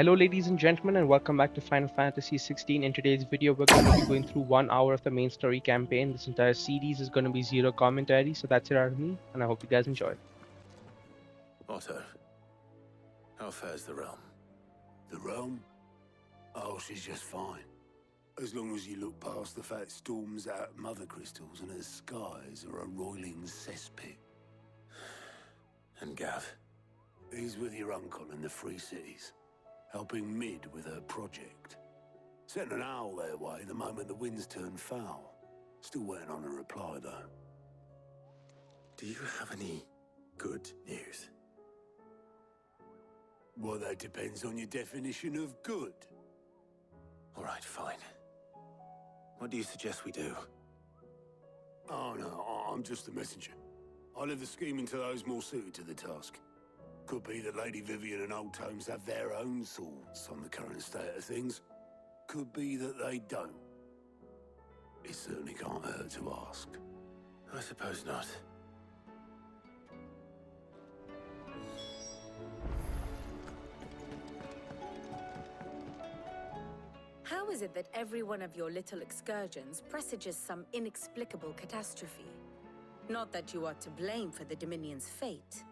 Hello ladies and gentlemen, and welcome back to Final Fantasy XVI. In today's video, we're going to be going through 1 hour of the main story campaign. This entire series is going to be zero commentary, so that's it out of me, and I hope you guys enjoy. Otto, how fares the realm? The realm? Oh, she's just fine. As long as you look past the fat storms out mother crystals and her skies are a roiling cesspit. And Gav? He's with your uncle in the Free Cities, helping Mid with her project. Sent an owl their way the moment the winds turned foul. Still waiting on a reply, though. Do you have any good news? Well, that depends on your definition of good. All right, fine. What do you suggest we do? Oh, no, I'm just a messenger. I leave the scheming to those more suited to the task. Could be that Lady Vivian and Old Tomes have their own thoughts on the current state of things. Could be that they don't. It certainly can't hurt to ask. I suppose not. How is it that every one of your little excursions presages some inexplicable catastrophe? Not that you are to blame for the Dominion's fate.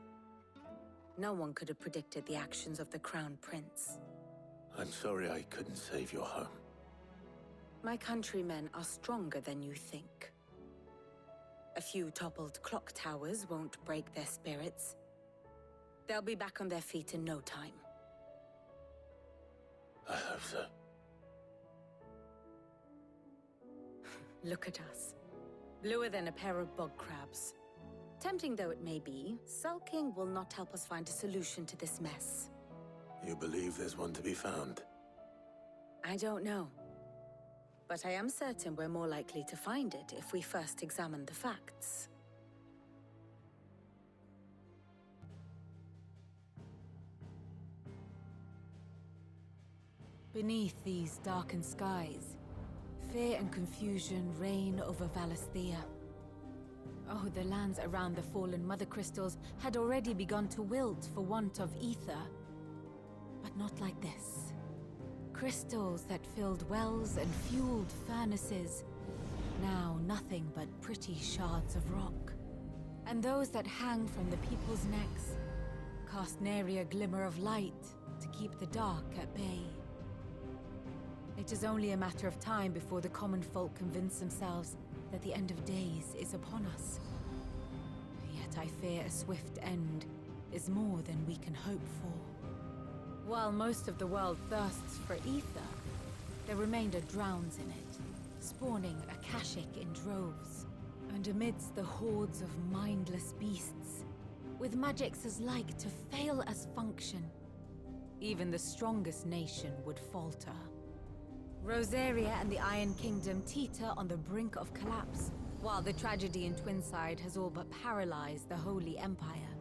No one could have predicted the actions of the Crown Prince. I'm sorry I couldn't save your home. My countrymen are stronger than you think. A few toppled clock towers won't break their spirits. They'll be back on their feet in no time. I hope so. Look at us. Bluer than a pair of bog crabs. Tempting though it may be, sulking will not help us find a solution to this mess. You believe there's one to be found? I don't know. But I am certain we're more likely to find it if we first examine the facts. Beneath these darkened skies, fear and confusion reign over Valisthea. Oh, the lands around the fallen mother crystals had already begun to wilt for want of ether. But not like this. Crystals that filled wells and fueled furnaces. Now nothing but pretty shards of rock. And those that hang from the people's necks cast nary a glimmer of light to keep the dark at bay. It is only a matter of time before the common folk convince themselves that the end of days is upon us. Yet I fear a swift end is more than we can hope for. While most of the world thirsts for ether, the remainder drowns in it, spawning Akashic in droves. And amidst the hordes of mindless beasts, with magics as like to fail as function, even the strongest nation would falter. Rosaria and the Iron Kingdom teeter on the brink of collapse, while the tragedy in Twinside has all but paralyzed the Holy Empire.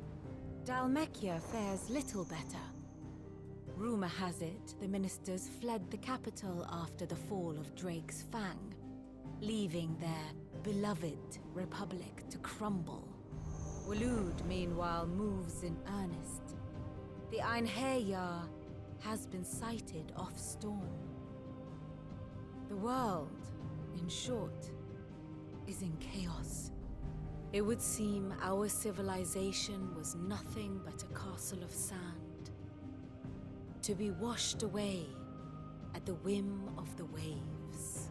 Dhalmekia fares little better. Rumor has it the ministers fled the capital after the fall of Drake's Fang, leaving their beloved republic to crumble. Waloed, meanwhile, moves in earnest. The Einherjar has been sighted off-storm. The world, in short, is in chaos. It would seem our civilization was nothing but a castle of sand, to be washed away at the whim of the waves.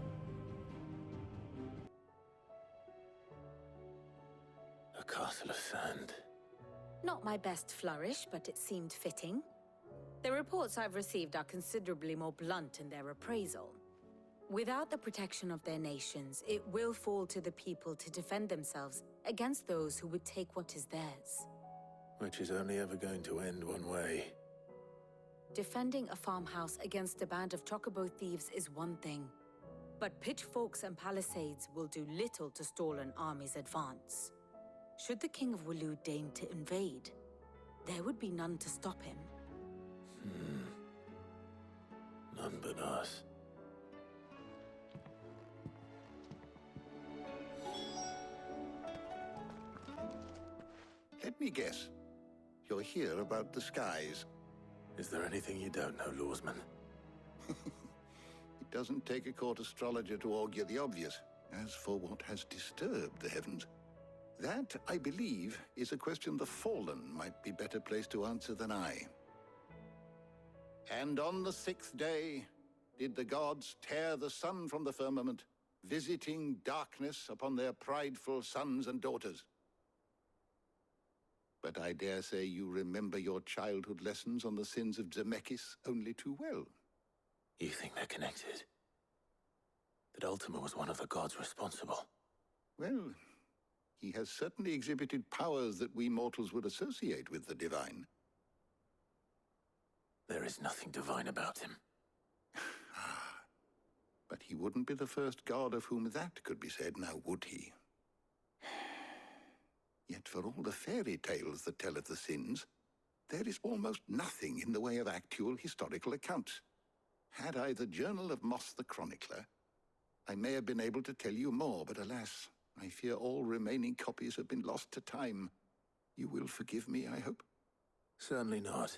A castle of sand. Not my best flourish, but it seemed fitting. The reports I've received are considerably more blunt in their appraisal. Without the protection of their nations, it will fall to the people to defend themselves against those who would take what is theirs. Which is only ever going to end one way. Defending a farmhouse against a band of chocobo thieves is one thing, but pitchforks and palisades will do little to stall an army's advance. Should the King of Waloed deign to invade, there would be none to stop him. None but us. Let me guess. You're here about the skies. Is there anything you don't know, Lawsman? It doesn't take a court astrologer to augur the obvious. As for what has disturbed the heavens, that, I believe, is a question the Fallen might be better placed to answer than I. And on the 6th day did the gods tear the sun from the firmament, visiting darkness upon their prideful sons and daughters. But I dare say you remember your childhood lessons on the sins of Zemeckis only too well. You think they're connected? That Ultima was one of the gods responsible? Well, he has certainly exhibited powers that we mortals would associate with the divine. There is nothing divine about him. But he wouldn't be the first god of whom that could be said, now would he? Yet for all the fairy tales that tell of the sins, there is almost nothing in the way of actual historical accounts. Had I the Journal of Moss the Chronicler, I may have been able to tell you more, but alas, I fear all remaining copies have been lost to time. You will forgive me, I hope? Certainly not.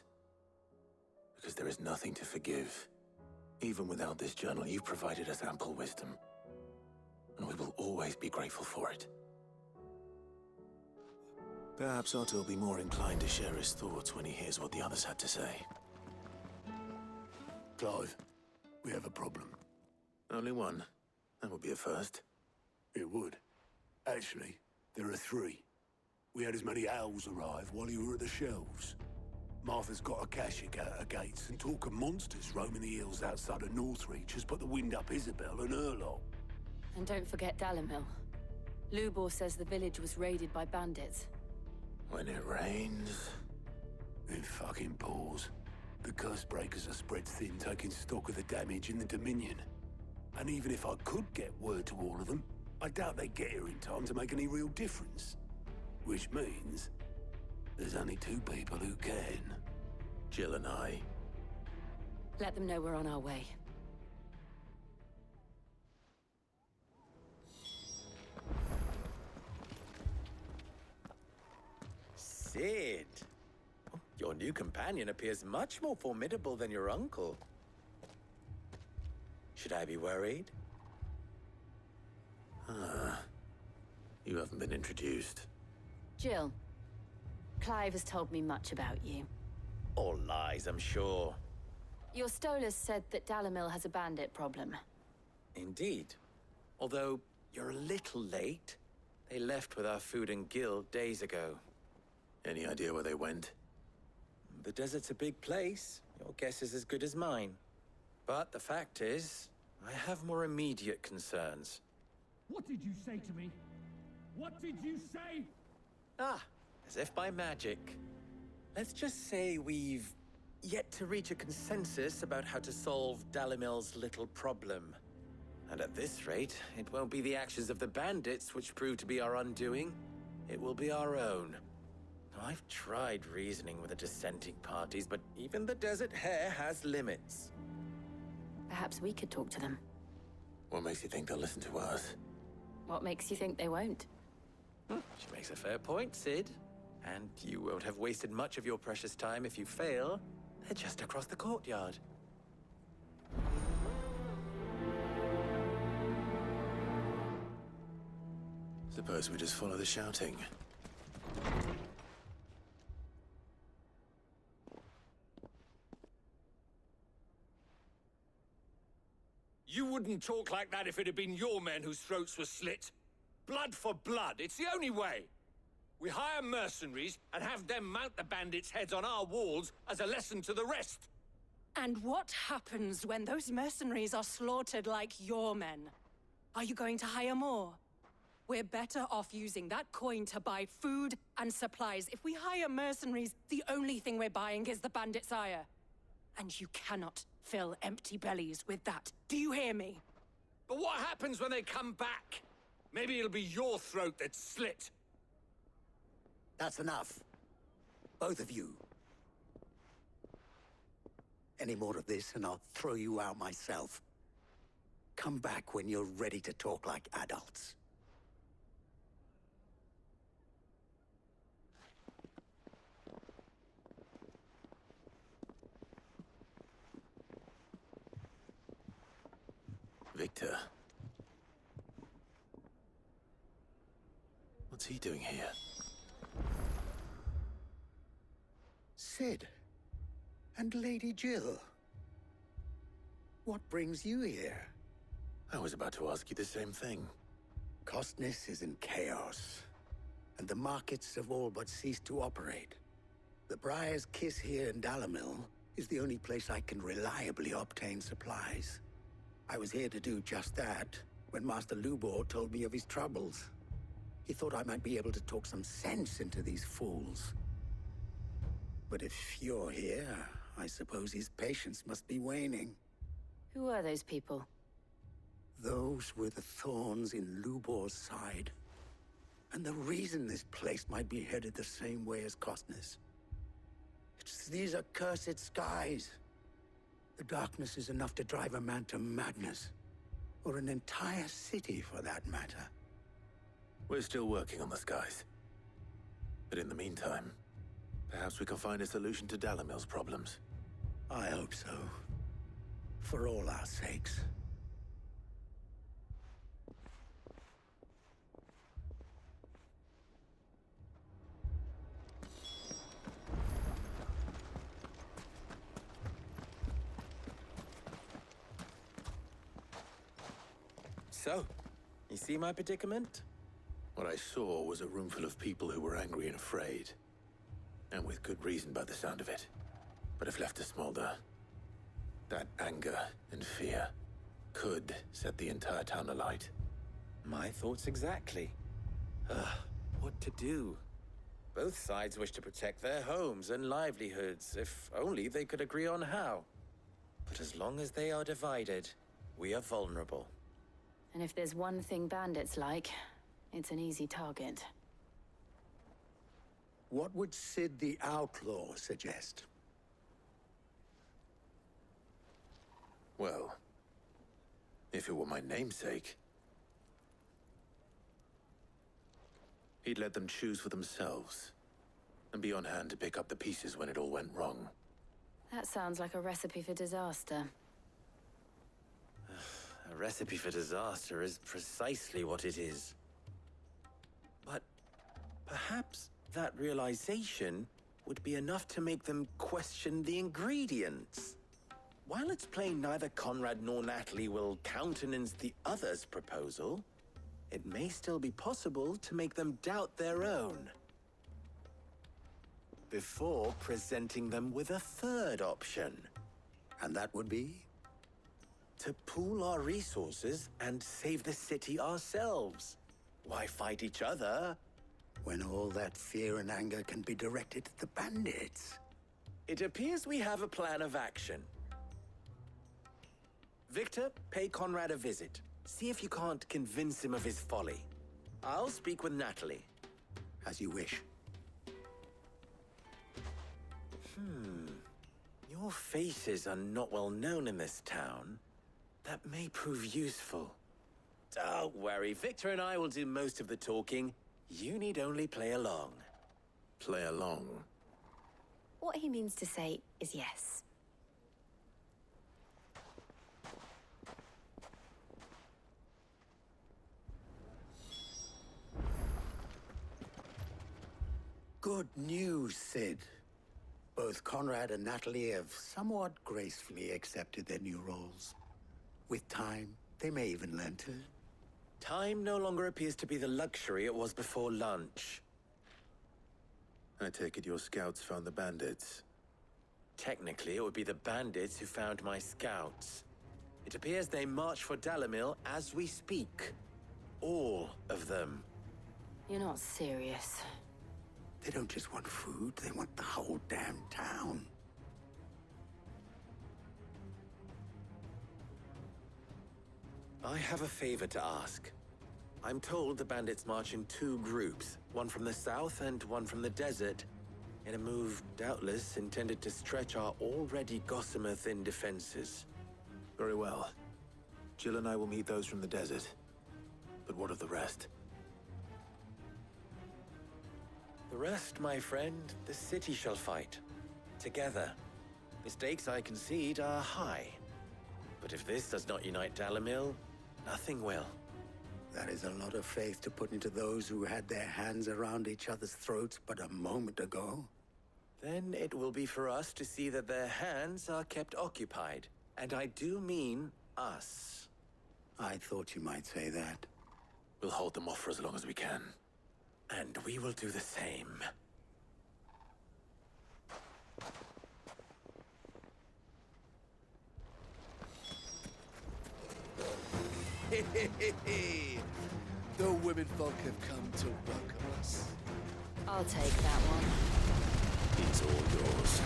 Because there is nothing to forgive. Even without this journal, you've provided us ample wisdom. And we will always be grateful for it. Perhaps Otto will be more inclined to share his thoughts when he hears what the others had to say. Clive, we have a problem. Only one. That would be a first. It would. Actually, there are 3. We had as many owls arrive while you were at the shelves. Martha's got a Akashic at her gates, and talk of monsters roaming the hills outside of Northreach has put the wind up Isabel and her lot. And don't forget Dalimil. Lubor says the village was raided by bandits. When it rains... It fucking pours. The curse breakers are spread thin, taking stock of the damage in the Dominion. And even if I could get word to all of them, I doubt they'd get here in time to make any real difference. Which means there's only 2 people who can. Jill and I. Let them know we're on our way. Sid! Your new companion appears much more formidable than your uncle. Should I be worried? You haven't been introduced. Jill, Clive has told me much about you. All lies, I'm sure. Your Stolas said that Dalimil has a bandit problem. Indeed. Although, you're a little late. They left with our food and guild days ago. Any idea where they went? The desert's a big place. Your guess is as good as mine. But the fact is, I have more immediate concerns. What did you say to me? What did you say? Ah, as if by magic. Let's just say we've yet to reach a consensus about how to solve Dalimil's little problem. And at this rate, it won't be the actions of the bandits which prove to be our undoing. It will be our own. I've tried reasoning with the dissenting parties, but even the Desert Hare has limits. Perhaps we could talk to them. What makes you think they'll listen to us? What makes you think they won't? She makes a fair point, Sid. And you won't have wasted much of your precious time if you fail. They're just across the courtyard. Suppose we just follow the shouting. You wouldn't talk like that if it had been your men whose throats were slit. Blood for blood, it's the only way. We hire mercenaries and have them mount the bandits' heads on our walls as a lesson to the rest. And what happens when those mercenaries are slaughtered like your men? Are you going to hire more? We're better off using that coin to buy food and supplies. If we hire mercenaries, the only thing we're buying is the bandits' ire. And you cannot fill empty bellies with that. Do you hear me? But what happens when they come back? Maybe it'll be your throat that's slit. That's enough. Both of you. Any more of this and I'll throw you out myself. Come back when you're ready to talk like adults. Victor. What's he doing here? Sid. And Lady Jill. What brings you here? I was about to ask you the same thing. Costness is in chaos, and the markets have all but ceased to operate. The Briar's Kiss here in Dalimil is the only place I can reliably obtain supplies. I was here to do just that when Master Lubor told me of his troubles. He thought I might be able to talk some sense into these fools. But if you're here, I suppose his patience must be waning. Who are those people? Those were the thorns in Lubor's side. And the reason this place might be headed the same way as Costness. It's these accursed skies. The darkness is enough to drive a man to madness. Or an entire city, for that matter. We're still working on the skies. But in the meantime, perhaps we can find a solution to Dalimil's problems. I hope so. For all our sakes. So, you see my predicament? What I saw was a room full of people who were angry and afraid. And with good reason by the sound of it. But if left to smolder, that anger and fear could set the entire town alight. My thoughts exactly. What to do? Both sides wish to protect their homes and livelihoods, if only they could agree on how. But as long as they are divided, we are vulnerable. And if there's one thing bandits like, it's an easy target. What would Sid the Outlaw suggest? Well, if it were my namesake, he'd let them choose for themselves and be on hand to pick up the pieces when it all went wrong. That sounds like a recipe for disaster. A recipe for disaster is precisely what it is. But perhaps that realization would be enough to make them question the ingredients. While it's plain neither Conrad nor Natalie will countenance the other's proposal, it may still be possible to make them doubt their own. Before presenting them with a third option. And that would be? To pool our resources and save the city ourselves. Why fight each other? When all that fear and anger can be directed at the bandits. It appears we have a plan of action. Victor, pay Conrad a visit. See if you can't convince him of his folly. I'll speak with Natalie. As you wish. Your faces are not well known in this town. That may prove useful. Don't worry, Victor and I will do most of the talking. You need only play along. Play along? What he means to say is yes. Good news, Sid. Both Conrad and Natalie have somewhat gracefully accepted their new roles. With time, they may even learn to. Time no longer appears to be the luxury it was before lunch. I take it your scouts found the bandits. Technically, it would be the bandits who found my scouts. It appears they march for Dalimil as we speak. All of them. You're not serious. They don't just want food, they want the whole damn town. I have a favor to ask. I'm told the bandits march in two groups, one from the south and one from the desert, in a move doubtless intended to stretch our already gossamer-thin defenses. Very well. Jill and I will meet those from the desert. But what of the rest? The rest, my friend, the city shall fight. Together. The stakes, I concede, are high. But if this does not unite Dalimil, Nothing will. That is a lot of faith to put into those who had their hands around each other's throats but a moment ago. Then it will be for us to see that their hands are kept occupied. And I do mean us. I thought you might say that. We'll hold them off for as long as we can. And we will do the same. The womenfolk have come to welcome us. I'll take that one. It's all yours.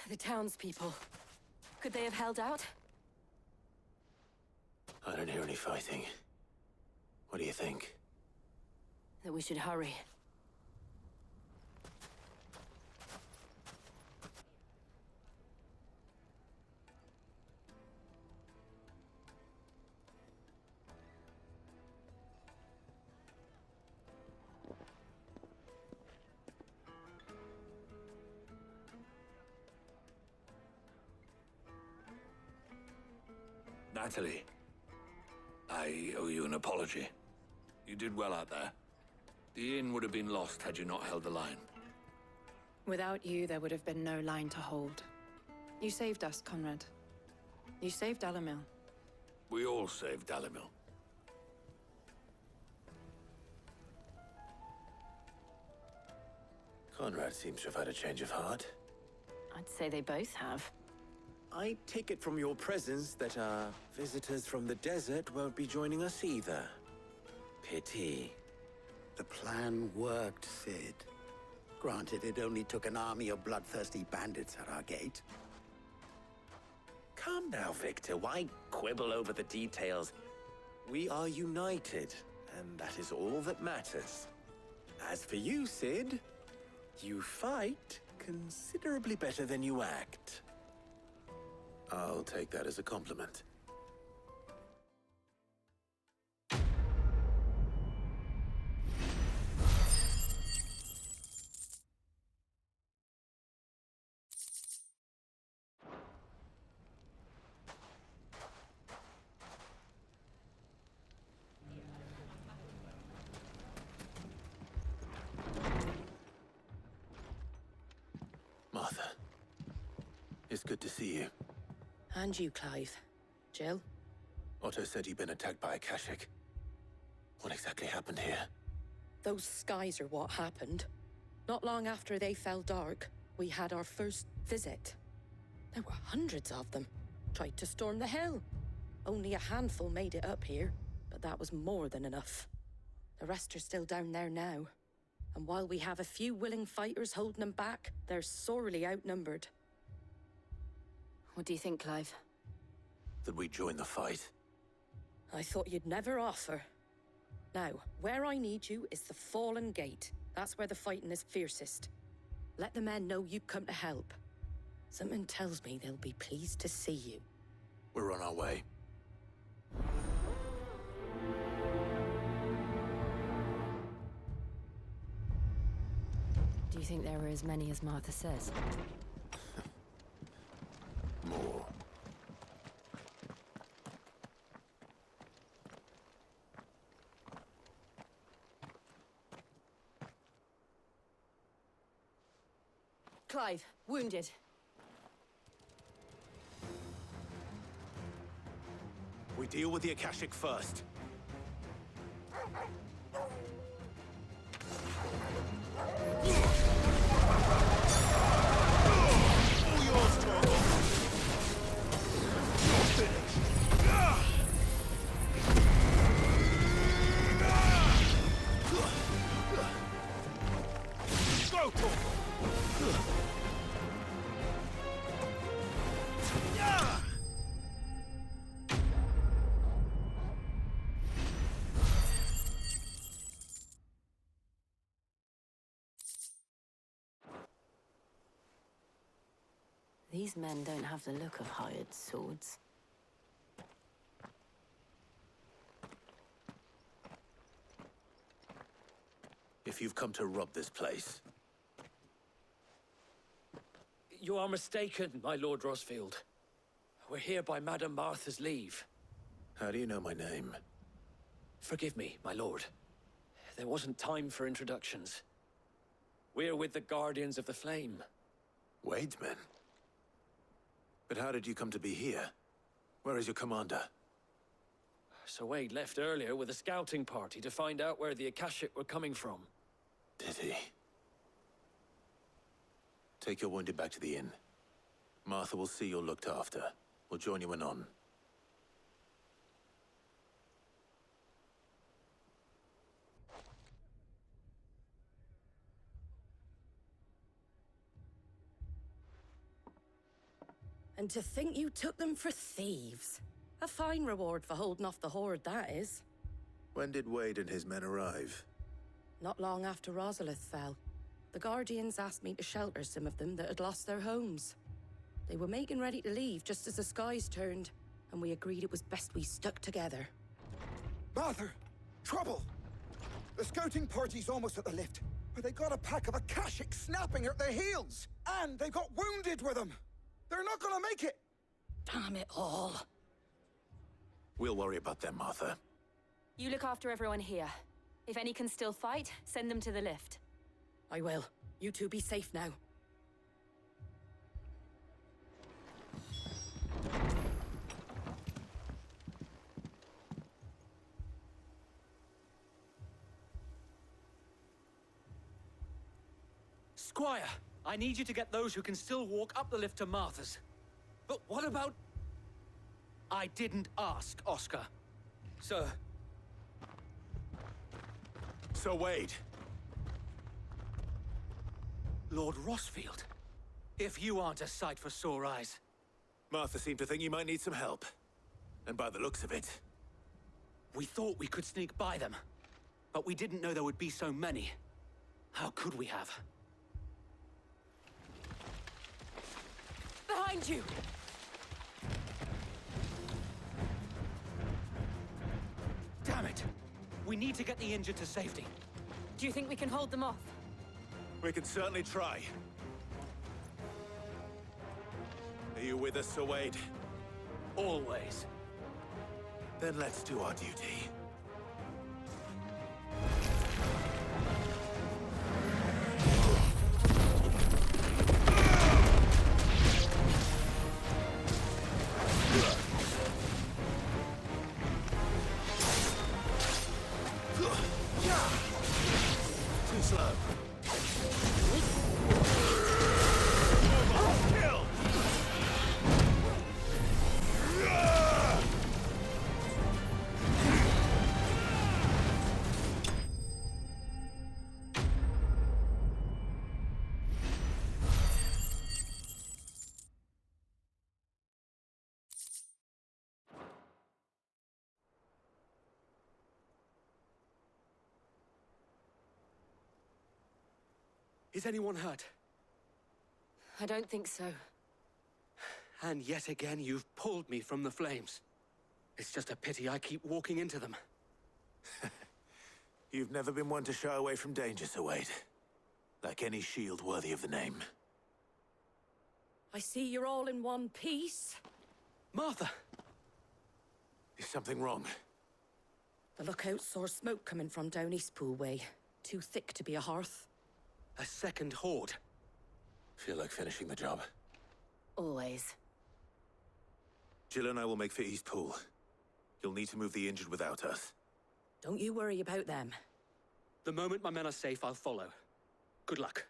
The townspeople. Could they have held out? I don't hear any fighting. What do you think? That we should hurry. Natalie, I owe you an apology. You did well out there. The inn would have been lost had you not held the line. Without you, there would have been no line to hold. You saved us, Conrad. You saved Dalimil. We all saved Dalimil. Conrad seems to have had a change of heart. I'd say they both have. I take it from your presence that our visitors from the desert won't be joining us either. Pity. The plan worked, Sid. Granted, it only took an army of bloodthirsty bandits at our gate. Come now, Victor. Why quibble over the details? We are united, and that is all that matters. As for you, Sid, you fight considerably better than you act. I'll take that as a compliment. Martha, it's good to see you. And you, Clive. Jill? Otto said you'd been attacked by a Kashik. What exactly happened here? Those skies are what happened. Not long after they fell dark, we had our first visit. There were hundreds of them. Tried to storm the hill. Only a handful made it up here, but that was more than enough. The rest are still down there now. And while we have a few willing fighters holding them back, they're sorely outnumbered. What do you think, Clive? That we join the fight? I thought you'd never offer. Now, where I need you is the Fallen Gate. That's where the fighting is fiercest. Let the men know you've come to help. Something tells me they'll be pleased to see you. We're on our way. Do you think there were as many as Martha says? More. Clive, wounded. We deal with the Akashic first. All yours, Torgo. You're finished. These men don't have the look of hired swords. If you've come to rob this place, You are mistaken, my Lord Rosfield. We're here by Madame Martha's leave. how do you know my name? Forgive me, my lord. There wasn't time for introductions. We're with the Guardians of the Flame. Wade's men? But how did you come to be here? Where is your commander? Sir Wade left earlier with a scouting party to find out where the Akashic were coming from. Did he? Take your wounded back to the inn. Martha will see you're looked after. We'll join you anon. And to think you took them for thieves. A fine reward for holding off the horde, that is. When did Wade and his men arrive? Not long after Rosalith fell. The Guardians asked me to shelter some of them that had lost their homes. They were making ready to leave just as the skies turned, and we agreed it was best we stuck together. Martha! Trouble! The scouting party's almost at the lift, but they got a pack of Akashic snapping at their heels! And they've got wounded with them! They're not gonna make it! Damn it all. We'll worry about them, Martha. You look after everyone here. If any can still fight, send them to the lift. I will. You two be safe now. Squire, I need you to get those who can still walk up the lift to Martha's. But what about... I didn't ask, Oscar. Sir. Sir Wade. Lord Rosfield. If you aren't a sight for sore eyes. Martha seemed to think you might need some help. And by the looks of it... We thought we could sneak by them. But we didn't know there would be so many. How could we have? Behind you! Damn it! We need to get the injured to safety. Do you think we can hold them off? We can certainly try. Are you with us, Sir Wade? Always. Then let's do our duty. Too slow. Is anyone hurt? I don't think so. And yet again, you've pulled me from the flames. It's just a pity I keep walking into them. You've never been one to shy away from danger, Sir Wade. Like any shield worthy of the name. I see you're all in one piece. Martha! Is something wrong? The lookout saw smoke coming from down Eastpool way. Too thick to be a hearth. A second horde. Feel like finishing the job. Always. Jill and I will make for Eastpool. You'll need to move the injured without us. Don't you worry about them. The moment my men are safe, I'll follow. Good luck.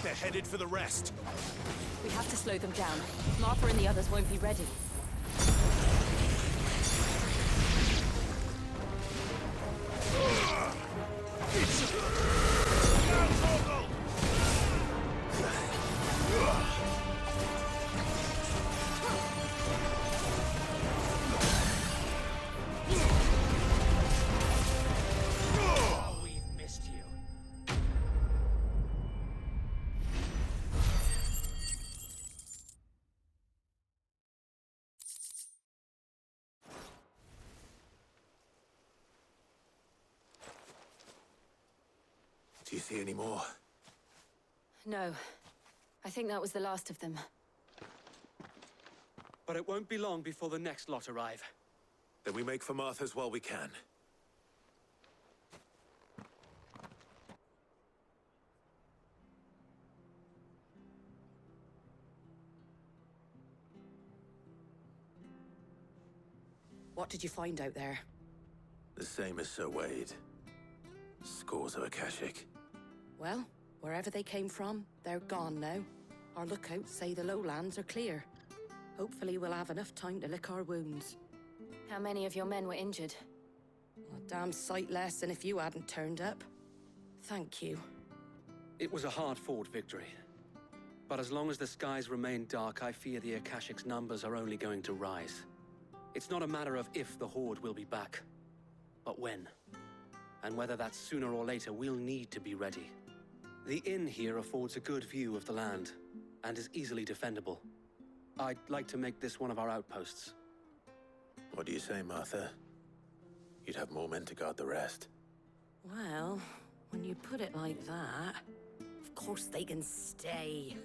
They're headed for the rest. We have to slow them down. Martha and the others won't be ready. Do you see any more? No. I think that was the last of them. But it won't be long before the next lot arrive. Then we make for Martha's while we can. What did you find out there? The same as Sir Wade. Scores of Akashic. Well, wherever they came from, they're gone now. Our lookouts say the lowlands are clear. Hopefully we'll have enough time to lick our wounds. How many of your men were injured? A damn sight less than if you hadn't turned up. Thank you. It was a hard-fought victory. But as long as the skies remain dark, I fear the Akashic's numbers are only going to rise. It's not a matter of if the Horde will be back, but when. And whether that's sooner or later, we'll need to be ready. The inn here affords a good view of the land, and is easily defendable. I'd like to make this one of our outposts. What do you say, Martha? You'd have more men to guard the rest. Well, when you put it like that, of course they can stay.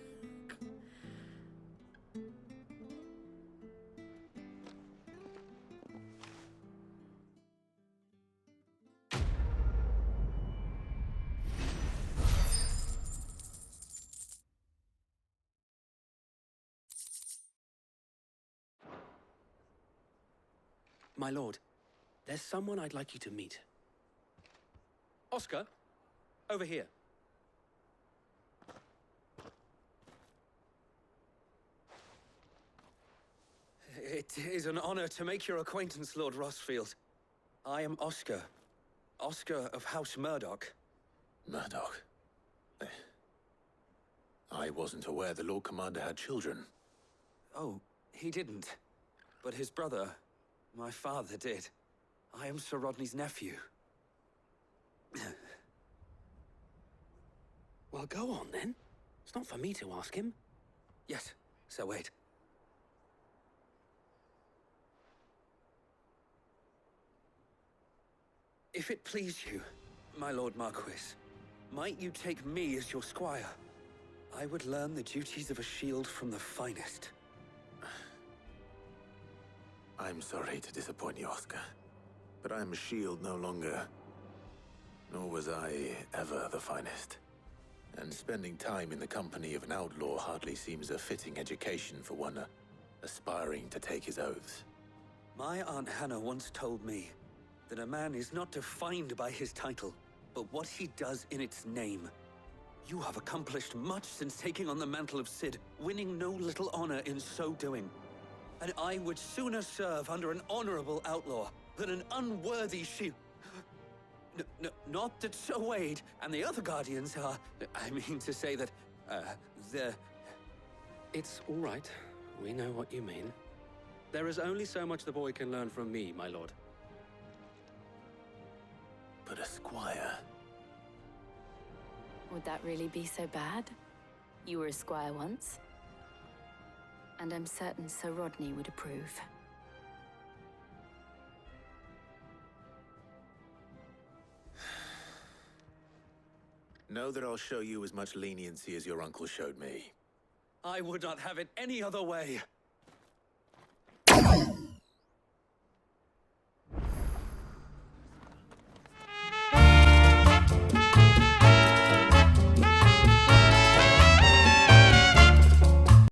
My lord, there's someone I'd like you to meet. Oscar, over here. It is an honor to make your acquaintance, Lord Rosfield. I am Oscar. Oscar of House Murdoch. Murdoch? I wasn't aware the Lord Commander had children. Oh, he didn't. But his brother, my father, did. I am Sir Rodney's nephew. Well, go on then. It's not for me to ask him. Yes, Sir Wade. If it please you, my Lord Marquis, might you take me as your squire? I would learn the duties of a shield from the finest. I'm sorry to disappoint you, Oscar, but I'm a shield no longer. Nor was I ever the finest. And spending time in the company of an outlaw hardly seems a fitting education for one aspiring to take his oaths. My Aunt Hannah once told me that a man is not defined by his title, but what he does in its name. You have accomplished much since taking on the mantle of Cid, winning no little honor in so doing. And I would sooner serve under an honorable outlaw than an unworthy shield. Not that Sir Wade and the other Guardians are... I mean to say that, they're... It's all right. We know what you mean. There is only so much the boy can learn from me, my lord. But a squire... Would that really be so bad? You were a squire once. And I'm certain Sir Rodney would approve. Know that I'll show you as much leniency as your uncle showed me. I would not have it any other way.